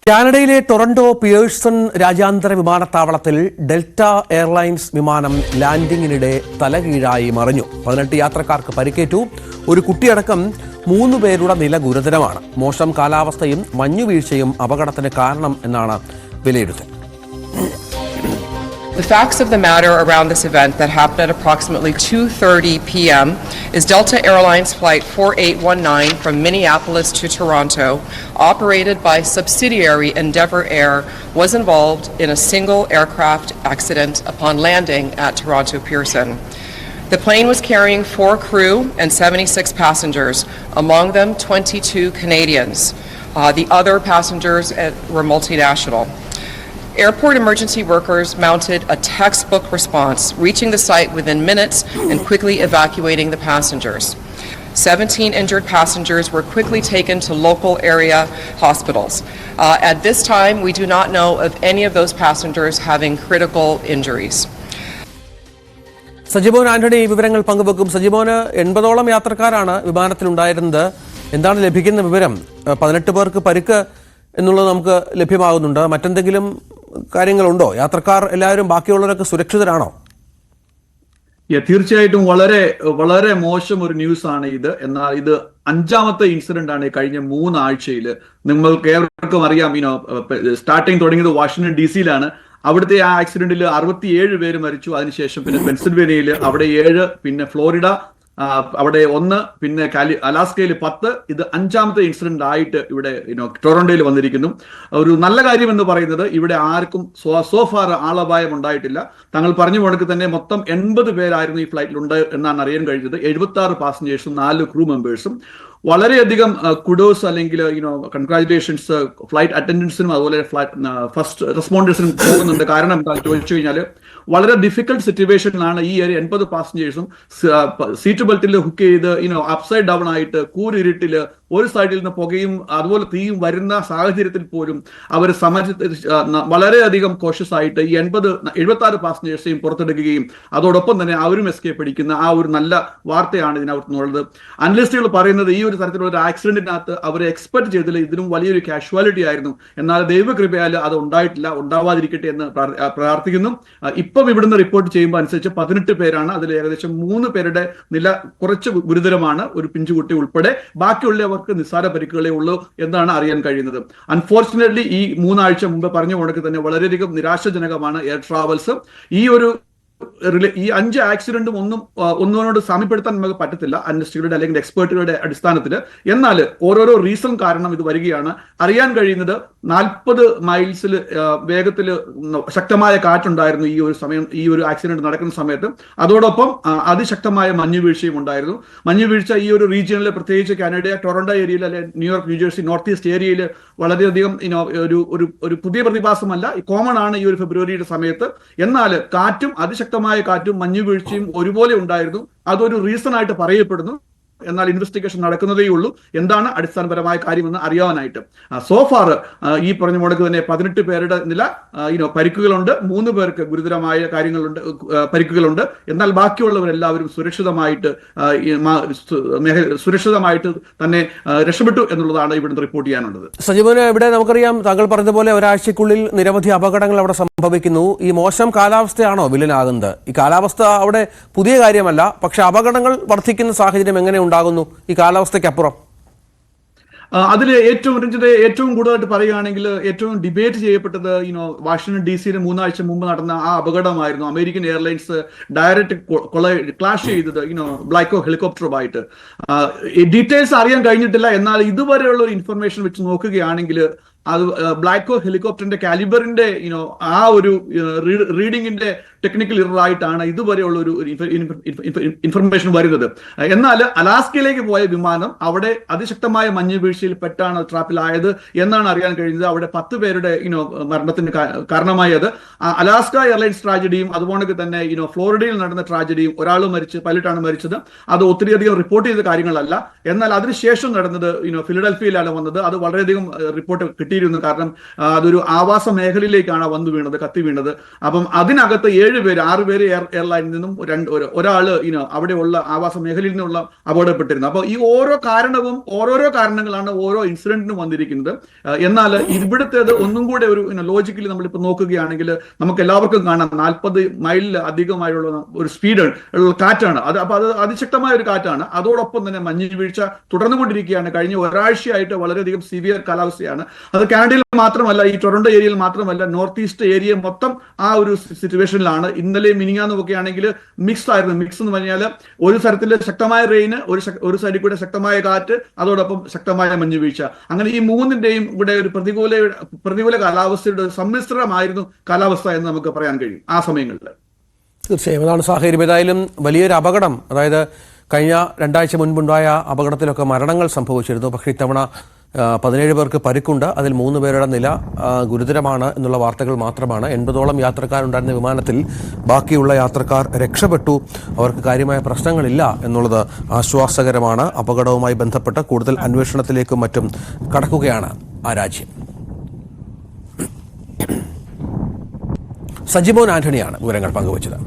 കാനഡയിലെ Toronto Pearson രാജ്യാന്തര വിമാനത്താവളത്തിൽ ഡെൽറ്റ എയർലൈൻസ് വിമാനം ലാൻഡിംഗിനിടെ തലകീഴായി മറിഞ്ഞു. 18 യാത്രക്കാർക്ക് പരിക്കേറ്റു. ഒരു കുട്ടിയടക്കം 3 പേരുടെ നില ഗുരുതരമാണ്. മോശം കാലാവസ്ഥയും മഞ്ഞുവീഴ്ചയും അപകടത്തിന് കാരണം എന്നാണ് വിലയിരുത്തൽ. The facts of the matter around this event that happened at approximately 2:30 p.m. is Delta Airlines Flight 4819 from Minneapolis to Toronto, operated by subsidiary Endeavour Air, was involved in a single aircraft accident upon landing at Toronto Pearson. The plane was carrying 4 crew and 76 passengers, among them 22 Canadians. The other passengers were multinational. Airport emergency workers mounted a textbook response, reaching the site within minutes and quickly evacuating the passengers. 17 injured passengers were quickly taken to local area hospitals. At this time, we do not know of any of those passengers having critical injuries. Sajimon Antony വിവരങ്ങൾ പങ്കുവെക്കും. സജിമോന് 80ഓളം യാത്രക്കാരാണ് വിമാനത്തിലുണ്ടായിരുന്നത്. എന്താണ് ലഭിക്കുന്ന വിവരം? 18 പേർക്ക് പരിക്ക് എന്നുള്ളത് നമുക്ക് ലഭ്യമാകുന്നുണ്ട്. മറ്റെന്തെങ്കിലും കാര്യങ്ങളുണ്ടോ? യാത്രക്കാർ എല്ലാവരും ബാക്കിയുള്ളവരൊക്കെ സുരക്ഷിതരാണോ? തീർച്ചയായിട്ടും വളരെ വളരെ മോശം ഒരു ന്യൂസ് ആണ് ഇത്. എന്നാൽ ഇത് 5ാമത്തെ ഇൻസിഡന്റ് ആണ് കഴിഞ്ഞ 3 ആഴ്ചയിൽ. നിങ്ങൾക്ക് ഏവർക്കും അറിയാം, സ്റ്റാർട്ടിങ് തുടങ്ങിയത് വാഷിംഗ്ടൺ DC-യിലാണ്. അവിടുത്തെ ആ ആക്സിഡന്റിൽ 67 പേര് മരിച്ചു. അതിനുശേഷം പിന്നെ പെൻസിൽവേനിയയിൽ അവിടെ 7, പിന്നെ ഫ്ലോറിഡ അവിടെ 1, പിന്നെ അലാസ്കയിൽ 10. ഇത് 5ാമത്തെ ഇൻസിഡന്റ് ആയിട്ട് ഇവിടെ ടൊറന്റോയിൽ വന്നിരിക്കുന്നു. ഒരു നല്ല കാര്യം എന്ന് പറയുന്നത് ഇവിടെ ആർക്കും സോഫാർ ആളപായം ഉണ്ടായിട്ടില്ല. താങ്കൾ പറഞ്ഞു പോണക്ക് തന്നെ മൊത്തം 80 പേരായിരുന്നു ഈ ഫ്ലൈറ്റിൽ ഉണ്ട് എന്നാണ് അറിയാൻ കഴിഞ്ഞത്. 76 പാസഞ്ചേഴ്സും 4 ക്രൂ മെമ്പേഴ്സും. വളരെയധികം കുഡോസ് അല്ലെങ്കിൽ കൺഗ്രാജുലേഷൻസ് ഫ്ലൈറ്റ് അറ്റൻഡൻസിനും അതുപോലെ ഫസ്റ്റ് റെസ്പോണ്ടേഴ്സിനും പോകുന്നുണ്ട്. കാരണം എന്താ ചോദിച്ചു കഴിഞ്ഞാൽ വളരെ ഡിഫിക്കൽട്ട് സിറ്റുവേഷനിലാണ് ഈ 80 പാസഞ്ചേഴ്സും സീറ്റ് ബെൽറ്റിൽ ഹുക്ക് ചെയ്ത് അപ്സൈഡ് ഡൗൺ ആയിട്ട് കൂരിരുട്ടില് ഒരു സൈഡിൽ നിന്ന് പുകയും അതുപോലെ തീയും വരുന്ന സാഹചര്യത്തിൽ പോലും അവർ വളരെയധികം കോഷ്യസ് ആയിട്ട് ഈ 76 പാസഞ്ചേഴ്സെയും പുറത്തെടുക്കുകയും അതോടൊപ്പം തന്നെ അവരും എസ്കേപ്പ് അടിക്കുന്ന ആ ഒരു നല്ല വാർത്തയാണ് ഇതിനകത്തുള്ളത്. അനലിസ്റ്റുകൾ പറയുന്നത് ഈ ഒരു തരത്തിലുള്ള ഒരു ആക്സിഡന്റിനകത്ത് അവർ എക്സ്പെക്ട് ചെയ്തതിൽ ഇതിനും വലിയൊരു കാഷ്വാലിറ്റി ആയിരുന്നു. എന്നാൽ ദൈവകൃപയാൽ അത് ഉണ്ടായിട്ടില്ല. ഉണ്ടാവാതിരിക്കട്ടെ എന്ന് പ്രാർത്ഥിക്കുന്നു. ഇപ്പം ഇവിടുന്ന് റിപ്പോർട്ട് ചെയ്യുമ്പോൾ അനുസരിച്ച് 18 പേരാണ്. അതിൽ ഏകദേശം 3 പേരുടെ നില കുറച്ച് ഗുരുതരമാണ്, ഒരു പിഞ്ചുകുട്ടി ഉൾപ്പെടെ. ബാക്കിയുള്ളവർക്ക് നിസ്സാര പരിക്കുകളേ ഉള്ളൂ എന്നാണ് അറിയാൻ കഴിയുന്നത്. അൺഫോർച്ചുനേറ്റ്ലി ഈ 3 ആഴ്ച മുമ്പ് പറഞ്ഞ കണക്ക് തന്നെ വളരെയധികം നിരാശാജനകമാണ് എയർ ട്രാവൽസ്. ഈ 5 ആക്സിഡന്റും ഒന്നിനോട് സാമ്യപ്പെടുത്താൻ നമുക്ക് പറ്റത്തില്ല അനലിസ്റ്റുകളുടെ അല്ലെങ്കിൽ എക്സ്പേർട്ടുകളുടെ അടിസ്ഥാനത്തിൽ. എന്നാൽ ഓരോരോ റീസൺ കാരണം ഇത് വരികയാണ്. അറിയാൻ കഴിയുന്നത് 40 മൈൽസിൽ വേഗത്തിൽ ശക്തമായ കാറ്റുണ്ടായിരുന്നു ഈ ഒരു ആക്സിഡന്റ് നടക്കുന്ന സമയത്ത്. അതോടൊപ്പം അതിശക്തമായ മഞ്ഞുവീഴ്ചയും ഉണ്ടായിരുന്നു. മഞ്ഞുവീഴ്ച ഈ ഒരു റീജിയനിൽ, പ്രത്യേകിച്ച് കാനഡ ടൊറന്റോ ഏരിയയിൽ അല്ലെ ന്യൂയോർക്ക്, ന്യൂജേഴ്സി, നോർത്ത് ഈസ്റ്റ് ഏരിയയിൽ വളരെയധികം ഒരു പുതിയ പ്രതിഭാസമല്ല, കോമൺ ആണ് ഈ ഒരു ഫെബ്രുവരിയുടെ സമയത്ത്. എന്നാൽ കാറ്റും ശക്തമായ കാറ്റും മഞ്ഞുവീഴ്ചയും ഒരുപോലെ ഉണ്ടായിരുന്നു. അതൊരു റീസൺ ആയിട്ട് പറയപ്പെടുന്നു. എന്നാൽ ഇൻവെസ്റ്റിഗേഷൻ നടക്കുന്നതേ ഉള്ളൂ. എന്താണ് അടിസ്ഥാനപരമായ കാര്യമെന്ന് അറിയാനായിട്ട്. സോഫാർ ഈ പറഞ്ഞ മുടക്ക് തന്നെ 18 പേരുടെ നില പരിക്കുകളുണ്ട്. 3 പേർക്ക് ഗുരുതരമായ പരിക്കുകളുണ്ട്. എന്നാൽ ബാക്കിയുള്ളവരെല്ലാവരും സുരക്ഷിതമായിട്ട് തന്നെ രക്ഷപ്പെട്ടു എന്നുള്ളതാണ് ഇവിടുന്ന് റിപ്പോർട്ട് ചെയ്യാനുള്ളത്. സജീവന്, ഇവിടെ നമുക്കറിയാം, താങ്കൾ പറഞ്ഞതുപോലെ ഒരാഴ്ചക്കുള്ളിൽ നിരവധി അപകടങ്ങൾ അവിടെ സംഭവിക്കുന്നു. ഈ മോശം കാലാവസ്ഥയാണോ വില്ലനാകുന്നത്? ഈ കാലാവസ്ഥ അവിടെ പുതിയ കാര്യമല്ല, പക്ഷെ അപകടങ്ങൾ വർദ്ധിക്കുന്ന സാഹചര്യം എങ്ങനെ ഉണ്ടാകുന്നു ഈ കാലാവസ്ഥയ്ക്കപ്പുറം? അതിൽ ഏറ്റവും കൂടുതലായിട്ട് പറയുകയാണെങ്കിൽ ഏറ്റവും ഡിബേറ്റ് ചെയ്യപ്പെട്ടത് വാഷിംഗ്ടൺ DC-യിൽ 3 ആഴ്ച മുമ്പ് നടന്ന ആ അപകടമായിരുന്നു. അമേരിക്കൻ എയർലൈൻസ് ഡയറക്റ്റ് ക്ലാഷ് ചെയ്തത് ബ്ലാക്ക് ഹെലികോപ്റ്ററുമായിട്ട്. ഡീറ്റെയിൽസ് അറിയാൻ കഴിഞ്ഞിട്ടില്ല. എന്നാൽ ഇതുവരെയുള്ള ഒരു ഇൻഫർമേഷൻ വെച്ച് നോക്കുകയാണെങ്കിൽ അത് ബ്ലാക്ക് ഹെലികോപ്റ്ററിന്റെ കാലിബറിന്റെ ആ ഒരു റീഡിങ്ങിന്റെ ടെക്നിക്കൽ ഇറർ ആയിട്ടാണ് ഇതുവരെയുള്ള ഒരു ഇൻഫർമേഷൻ വരുന്നത്. എന്നാൽ അലാസ്കയിലേക്ക് പോയ വിമാനം അവിടെ അതിശക്തമായ മഞ്ഞുവീഴ്ചയിൽ പെട്ടാണ് ട്രാപ്പിലായത് എന്നാണ് അറിയാൻ കഴിഞ്ഞത്. അവിടെ 10 പേരുടെ മരണത്തിന് കാരണമായത് അലാസ്ക എയർലൈൻസ് ട്രാജഡിയും അതുപോലെ തന്നെ ഫ്ലോറിഡയിൽ നടന്ന ട്രാജഡിയും. ഒരാൾ പൈലറ്റാണ് മരിച്ചത്. അത് ഒത്തിരിയധികം റിപ്പോർട്ട് ചെയ്ത കാര്യങ്ങളല്ല. എന്നാൽ അതിനുശേഷം നടന്നത് ഫിലഡൽഫിയയിലാണ് വന്നത്. അത് വളരെയധികം റിപ്പോർട്ട് കിട്ടി. കിട്ടിയിരുന്നു. കാരണം അതൊരു ആവാസ മേഖലയിലേക്കാണ് വന്നു വീണത്, കത്തി വീണത്. അപ്പം അതിനകത്ത് 6 പേര് എയർലൈനിൽ നിന്നും ഒരാള് അവിടെയുള്ള ആവാസ മേഖലയിൽ നിന്നുള്ള അപകടപ്പെട്ടിരുന്നു. അപ്പോൾ ഈ ഓരോരോ കാരണങ്ങളാണ് ഓരോ ഇൻസിഡന്റിനും വന്നിരിക്കുന്നത്. എന്നാൽ ഇവിടുത്തേത് ഒന്നും കൂടെ ഒരു ലോജിക്കലി നമ്മളിപ്പോൾ നോക്കുകയാണെങ്കിൽ നമുക്ക് എല്ലാവർക്കും കാണാം 40 മൈലിൽ അധികമായുള്ള ഒരു സ്പീഡ് കാറ്റാണ് അത്. അപ്പൊ അത് അതിശക്തമായ ഒരു കാറ്റാണ്. അതോടൊപ്പം തന്നെ മഞ്ഞ് വീഴ്ച തുടർന്നുകൊണ്ടിരിക്കുകയാണ്. കഴിഞ്ഞ ഒരാഴ്ചയായിട്ട് വളരെയധികം സിവിയർ കാലാവസ്ഥയാണ്. അത് കാനഡയിൽ മാത്രമല്ല, ഈ ടൊറന്റോ ഏരിയയിൽ മാത്രമല്ല, നോർത്ത് ഈസ്റ്റ് ഏരിയ മൊത്തം ആ ഒരു സിറ്റുവേഷനിലാണ്. ഇന്നലെ മിനിങ്ങാന്നൊക്കെ ആണെങ്കിൽ മിക്സ് ആയിരുന്നു. മിക്സ് എന്ന് പറഞ്ഞാൽ ഒരു തരത്തിൽ ശക്തമായ റെയിന്, ഒരു സൈഡിൽ കൂടെ ശക്തമായ കാറ്റ്, അതോടൊപ്പം ശക്തമായ മഞ്ഞ് വീഴ്ച. അങ്ങനെ ഈ മൂന്നിന്റെയും ഇവിടെ ഒരു പ്രതികൂല കാലാവസ്ഥയുടെ സമ്മിശ്രമായിരുന്നു കാലാവസ്ഥ എന്ന് നമുക്ക് പറയാൻ കഴിയും ആ സമയങ്ങളിൽ. തീർച്ചയായും അതാണ് സാഹചര്യം. ഏതായാലും വലിയൊരു അപകടം, അതായത് കഴിഞ്ഞ 2 ആഴ്ച മുൻപുണ്ടായ അപകടത്തിലൊക്കെ മരണങ്ങൾ സംഭവിച്ചിരുന്നു. പക്ഷേ ഇത്തവണ 17 പേർക്ക് പരിക്കുണ്ട്. അതിൽ 3 പേരുടെ നില ഗുരുതരമാണ് എന്നുള്ള വാർത്തകൾ മാത്രമാണ്. 80ഓളം യാത്രക്കാരുണ്ടായിരുന്ന വിമാനത്തിൽ ബാക്കിയുള്ള യാത്രക്കാർ രക്ഷപ്പെട്ടു. അവർക്ക് കാര്യമായ പ്രശ്നങ്ങളില്ല എന്നുള്ളത് ആശ്വാസകരമാണ്. അപകടവുമായി ബന്ധപ്പെട്ട് കൂടുതൽ അന്വേഷണത്തിലേക്കും മറ്റും കടക്കുകയാണ് ആ രാജ്യം. സജിമോൻ ആന്റണിയാണ് വിവരങ്ങൾ പങ്കുവച്ചത്.